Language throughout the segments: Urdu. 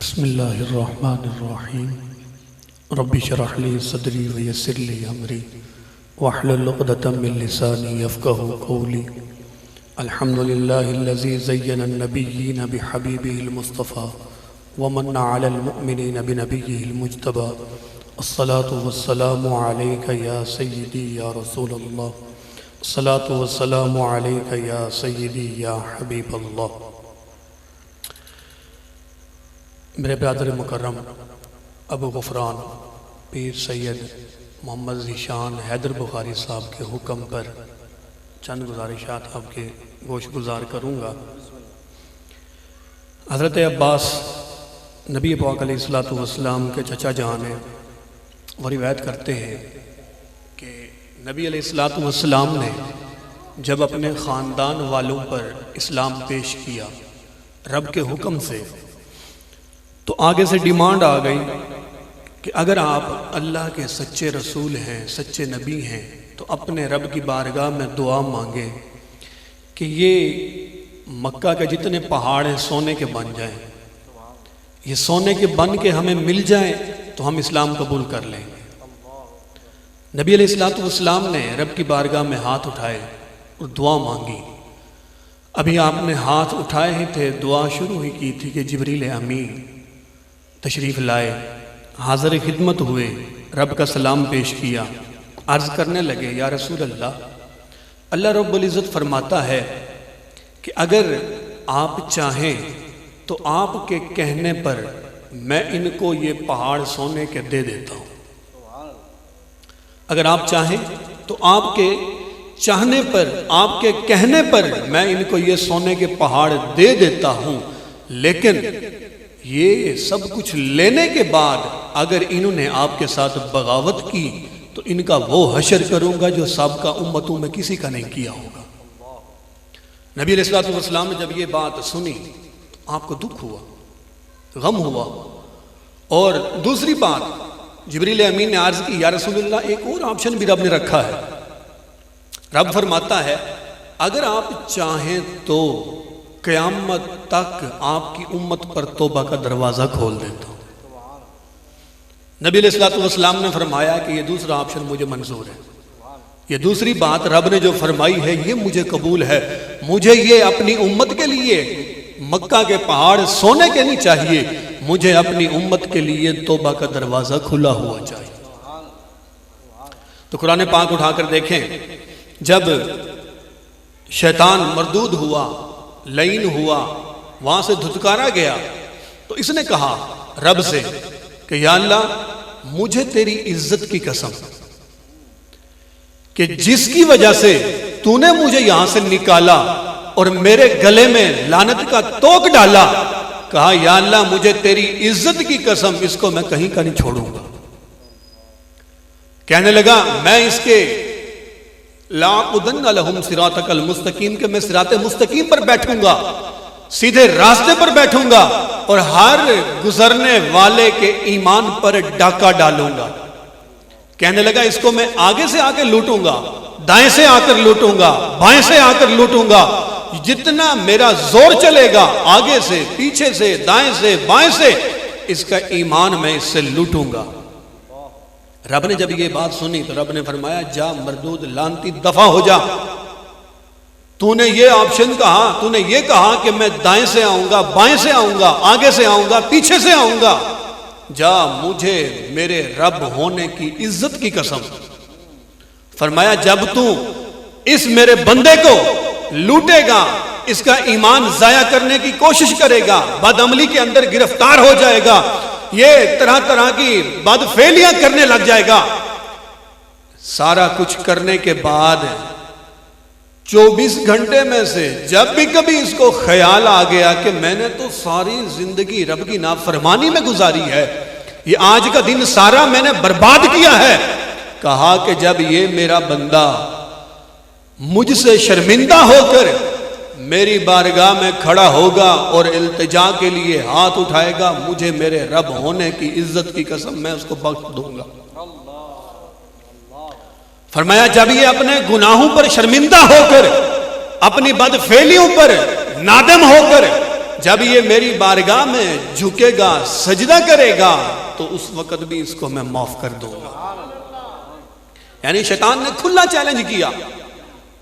بسم اللہ الرحمن الرحیم رب اشرح لی صدری ویسر لی امری واحلل عقدۃ من لسانی یفقہوا قولی الحمدللہ الذی زین النبیین بحبیبہ المصطفیٰ ومن علی المؤمنین بنبیہ المجتبیٰ الصلاة والسلام علیک یا سیدی یا رسول اللہ الصلاة والسلام علیک یا سیدی یا حبیب اللہ۔ میرے برادر مکرم ابو غفران پیر سید محمد ذیشان حیدر بخاری صاحب کے حکم پر چند گزارشات آپ کے گوش گزار کروں گا۔ حضرت عباس نبی پاک علیہ السلام کے چچا جان ہیں، وہ روایت کرتے ہیں کہ نبی علیہ السلام نے جب اپنے خاندان والوں پر اسلام پیش کیا رب کے حکم سے، تو آگے سے ڈیمانڈ آ گئی کہ اگر آپ اللہ کے سچے رسول ہیں، سچے نبی ہیں، تو اپنے رب کی بارگاہ میں دعا مانگیں کہ یہ مکہ کے جتنے پہاڑ ہیں سونے کے بن جائیں، یہ سونے کے بن کے ہمیں مل جائیں تو ہم اسلام قبول کر لیں گے۔ نبی علیہ السلام نے رب کی بارگاہ میں ہاتھ اٹھائے اور دعا مانگی۔ ابھی آپ نے ہاتھ اٹھائے ہی تھے، دعا شروع ہی کی تھی کہ جبریل امین تشریف لائے، حاضر خدمت ہوئے، رب کا سلام پیش کیا، عرض کرنے لگے یا رسول اللہ، اللہ رب العزت فرماتا ہے کہ اگر آپ چاہیں تو آپ کے کہنے پر میں ان کو یہ پہاڑ سونے کے دے دیتا ہوں۔ اگر آپ چاہیں تو آپ کے چاہنے پر، آپ کے کہنے پر میں ان کو یہ سونے کے پہاڑ دے دیتا ہوں، لیکن یہ سب کچھ لینے کے بعد اگر انہوں نے آپ کے ساتھ بغاوت کی تو ان کا وہ حشر کروں گا جو سابقہ امتوں میں کسی کا نہیں کیا ہوگا۔ نبی علیہ السلام نے جب یہ بات سنی آپ کو دکھ ہوا، غم ہوا، اور دوسری بات جبریل امین نے عرض کی یا رسول اللہ ایک اور آپشن بھی رب نے رکھا ہے۔ رب فرماتا ہے اگر آپ چاہیں تو قیامت تک آپ کی امت پر توبہ کا دروازہ کھول دیتا ہوں۔ نبی علیہ السلام نے فرمایا کہ یہ دوسرا آپشن مجھے منظور ہے، یہ دوسری بات رب نے جو فرمائی ہے یہ مجھے قبول ہے، مجھے یہ اپنی امت کے لیے مکہ کے پہاڑ سونے کے نہیں چاہیے، مجھے اپنی امت کے لیے توبہ کا دروازہ کھلا ہوا چاہیے۔ تو قرآن پاک اٹھا کر دیکھیں، جب شیطان مردود ہوا، لعین ہوا، وہاں سے دھتکارا گیا، تو اس نے کہا رب سے کہ یا اللہ مجھے تیری عزت کی قسم کہ جس کی وجہ سے تو نے مجھے یہاں سے نکالا اور میرے گلے میں لعنت کا توق ڈالا، کہا یا اللہ مجھے تیری عزت کی قسم اس کو میں کہیں کا نہیں چھوڑوں گا۔ کہنے لگا میں اس کے لَأَقْعُدَنَّ لَهُمْ صِرَاطَكَ الْمُسْتَقِيمَ کہ میں صراط مستقیم پر بیٹھوں گا، سیدھے راستے پر بیٹھوں گا، اور ہر گزرنے والے کے ایمان پر ڈاکہ ڈالوں گا۔ کہنے لگا اس کو میں آگے سے آ کر لوٹوں گا، دائیں سے آ کر لوٹوں گا، بائیں سے آ کر لوٹوں گا، جتنا میرا زور چلے گا آگے سے، پیچھے سے، دائیں سے، بائیں سے، اس کا ایمان میں اس سے لوٹوں گا۔ رب نے جب یہ بات سنی تو رب نے فرمایا جا مردود لانتی دفع ہو جا، تو نے یہ آپشن کہا، تو نے یہ کہا کہ میں دائیں سے آؤں گا، بائیں سے آؤں گا، آگے سے آؤں گا، پیچھے سے آؤں گا، جا مجھے میرے رب ہونے کی عزت کی قسم۔ فرمایا جب تو اس میرے بندے کو لوٹے گا، اس کا ایمان ضائع کرنے کی کوشش کرے گا، بدعملی کے اندر گرفتار ہو جائے گا، یہ طرح طرح کی بدفعلیاں کرنے لگ جائے گا، سارا کچھ کرنے کے بعد 24 گھنٹے میں سے جب بھی کبھی اس کو خیال آ گیا کہ میں نے تو ساری زندگی رب کی نافرمانی میں گزاری ہے، یہ آج کا دن سارا میں نے برباد کیا ہے، کہا کہ جب یہ میرا بندہ مجھ سے شرمندہ ہو کر میری بارگاہ میں کھڑا ہوگا اور التجا کے لیے ہاتھ اٹھائے گا، مجھے میرے رب ہونے کی عزت کی قسم میں اس کو بخش دوں گا۔ فرمایا جب یہ اپنے گناہوں پر شرمندہ ہو کر، اپنی بدفعلیوں پر نادم ہو کر جب یہ میری بارگاہ میں جھکے گا سجدہ کرے گا تو اس وقت بھی اس کو میں معاف کر دوں گا. یعنی شیطان نے کھلا چیلنج کیا,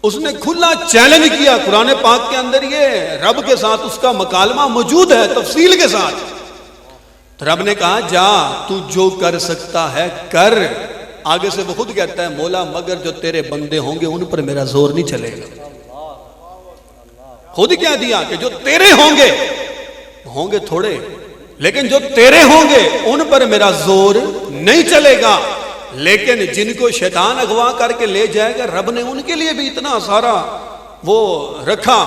اس نے کھلا چیلنج کیا. قرآن پاک کے اندر یہ رب کے ساتھ اس کا مکالمہ موجود ہے تفصیل کے ساتھ. تو رب نے کہا جا تو جو کر سکتا ہے کر. آگے سے وہ خود کہتا ہے مولا مگر جو تیرے بندے ہوں گے ان پر میرا زور نہیں چلے گا. خود کیا دیا کہ جو تیرے ہوں گے تھوڑے, لیکن جو تیرے ہوں گے ان پر میرا زور نہیں چلے گا. لیکن جن کو شیطان اغوا کر کے لے جائے گا رب نے ان کے لیے بھی اتنا سارا وہ رکھا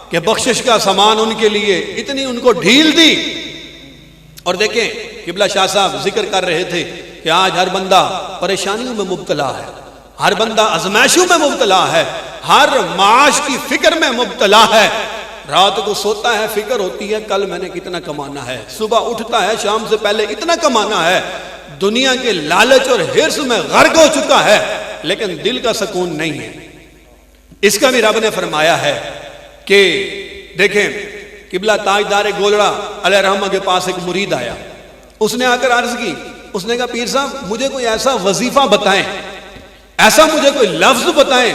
کہ بخشش کا سامان ان کے لیے اتنی ان کو ڈھیل دی. اور دیکھیں قبلہ شاہ صاحب ذکر کر رہے تھے کہ آج ہر بندہ پریشانیوں میں مبتلا ہے, ہر بندہ آزمائشوں میں مبتلا ہے, ہر معاش کی فکر میں مبتلا ہے. رات کو سوتا ہے فکر ہوتی ہے کل میں نے کتنا کمانا ہے, صبح اٹھتا ہے شام سے پہلے اتنا کمانا ہے. دنیا کے لالچ اور حرص میں غرق ہو چکا ہے لیکن دل کا سکون نہیں ہے. اس کا بھی رب نے فرمایا ہے کہ دیکھیں قبلہ تاجدار گولڑا علیہ الرحمہ کے پاس ایک مرید آیا. اس نے آ کر عرض کی, اس نے کہا پیر صاحب مجھے کوئی ایسا وظیفہ بتائیں, ایسا مجھے کوئی لفظ بتائیں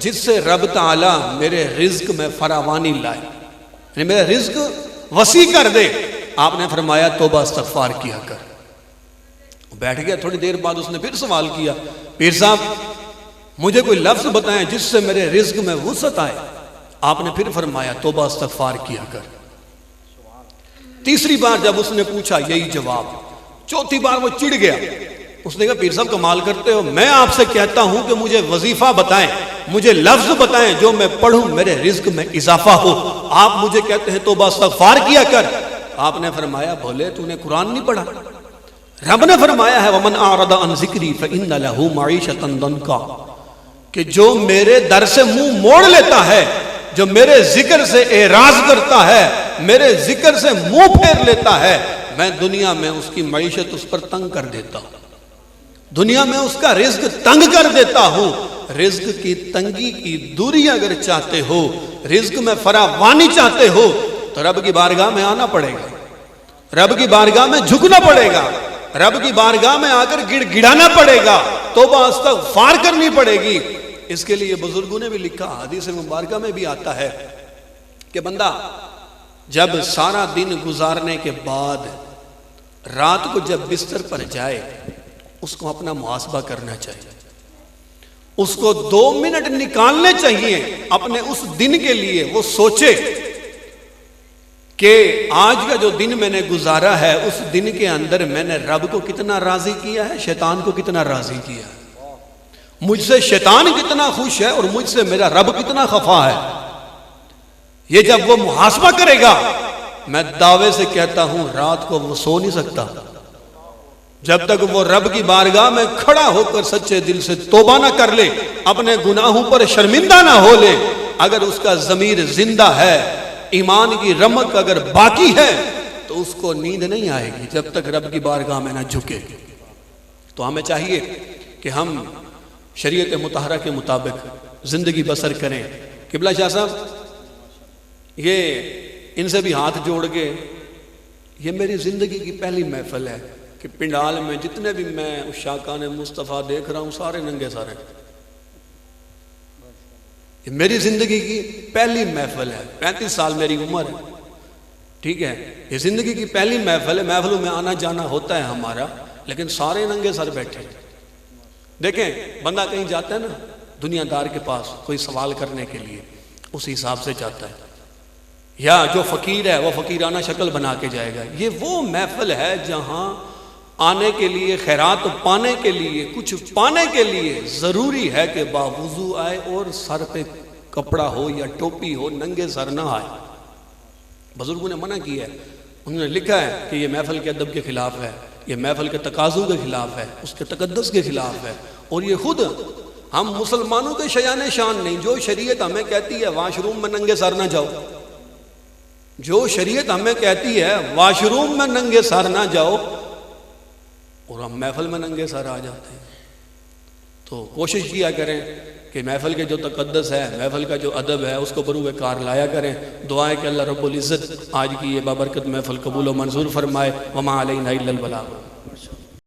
جس سے رب تعالی میرے رزق میں فراوانی لائے, یعنی میرا رزق وسیع کر دے. آپ نے فرمایا توبہ استغفار کیا کر. بیٹھ گیا, تھوڑی دیر بعد اس نے پھر سوال کیا پیر صاحب مجھے کوئی لفظ بتائیں جس سے میرے رزق میں وسعت آئے. آپ نے پھر فرمایا توبہ استغفار کیا کر. تیسری بار جب اس نے پوچھا یہی جواب. چوتھی بار وہ چڑ گیا, اس نے کہا پیر صاحب کمال کرتے ہو, میں آپ سے کہتا ہوں کہ مجھے وظیفہ بتائیں, مجھے لفظ بتائیں جو میں پڑھوں میرے رزق میں اضافہ ہو. آپ مجھے کہتے ہیں توبہ استغفار کیا کر. آپ نے فرمایا بھولے تو نے قرآن نہیں پڑھا؟ رب نے فرمایا ہے وَمَنْ أَعْرَضَ عَنْ ذِكْرِي فَإِنَّ لَهُ مَعِيشَةً ضَنْكًا, کہ جو میرے در سے منہ موڑ لیتا ہے, جو میرے ذکر سے اعراض کرتا ہے, میرے ذکر سے منہ پھیر لیتا ہے, میں دنیا میں اس کی معیشت اس پر تنگ کر دیتا ہوں, دنیا میں اس کا رزق تنگ کر دیتا ہوں. رزق کی تنگی کی دوری اگر چاہتے ہو, رزق میں فراوانی چاہتے ہو تو رب کی بارگاہ میں آنا پڑے گا, رب کی بارگاہ میں جھکنا پڑے گا, رب کی بارگاہ میں آ کر گڑ گڑانا پڑے گا, توبہ استغفار کرنی پڑے گی. اس کے لیے بزرگوں نے بھی لکھا, حدیث مبارکہ میں بھی آتا ہے کہ بندہ جب سارا دن گزارنے کے بعد رات کو جب بستر پر جائے اس کو اپنا محاسبہ کرنا چاہیے, اس کو 2 منٹ نکالنے چاہیے اپنے اس دن کے لیے. وہ سوچے کہ آج کا جو دن میں نے گزارا ہے اس دن کے اندر میں نے رب کو کتنا راضی کیا ہے, شیطان کو کتنا راضی کیا ہے, مجھ سے شیطان کتنا خوش ہے اور مجھ سے میرا رب کتنا خفا ہے. یہ جب وہ محاسبہ کرے گا, میں دعوے سے کہتا ہوں رات کو وہ سو نہیں سکتا جب تک وہ رب کی بارگاہ میں کھڑا ہو کر سچے دل سے توبہ نہ کر لے, اپنے گناہوں پر شرمندہ نہ ہو لے. اگر اس کا ضمیر زندہ ہے, ایمان کی رمق اگر باقی ہے تو اس کو نیند نہیں آئے گی جب تک رب کی بارگاہ میں نہ جھکے. تو ہمیں چاہیے کہ ہم شریعت مطہرہ کے مطابق زندگی بسر کریں. قبلہ شاہ صاحب یہ ان سے بھی ہاتھ جوڑ کے, یہ میری زندگی کی پہلی محفل ہے کہ پنڈال میں جتنے بھی میں عشاقان مصطفیٰ دیکھ رہا ہوں سارے ننگے سارے. یہ میری زندگی کی پہلی محفل ہے, 35 سال میری عمر ہے, ٹھیک ہے, یہ زندگی کی پہلی محفل ہے. محفلوں میں آنا جانا ہوتا ہے ہمارا, لیکن سارے ننگے سر بیٹھے. دیکھیں بندہ کہیں جاتا ہے نا دنیا دار کے پاس کوئی سوال کرنے کے لیے, اس حساب سے جاتا ہے, یا جو فقیر ہے وہ فقیرانہ شکل بنا کے جائے گا. یہ وہ محفل ہے جہاں آنے کے لیے, خیرات پانے کے لیے, کچھ پانے کے لیے ضروری ہے کہ باوضو آئے اور سر پہ کپڑا ہو یا ٹوپی ہو, ننگے سر نہ آئے. بزرگوں نے منع کیا ہے, انہوں نے لکھا ہے کہ یہ محفل کے ادب کے خلاف ہے, یہ محفل کے تقاضوں کے خلاف ہے, اس کے تقدس کے خلاف ہے. اور یہ خود ہم مسلمانوں کے شیان شان نہیں. جو شریعت ہمیں کہتی ہے واش روم میں ننگے سر نہ جاؤ, جو شریعت ہمیں کہتی ہے واش روم میں ننگے سر نہ جاؤ, اور ہم محفل میں ننگے سر آ جاتے ہیں. تو کوشش کیا کریں کہ محفل کے جو تقدس ہے، محفل کا جو ادب ہے، اس کو بروئے کار لایا کریں. دعائیں کہ اللہ رب العزت آج کی یہ بابرکت محفل قبول و منظور فرمائے. وما علینا الا البلاغ.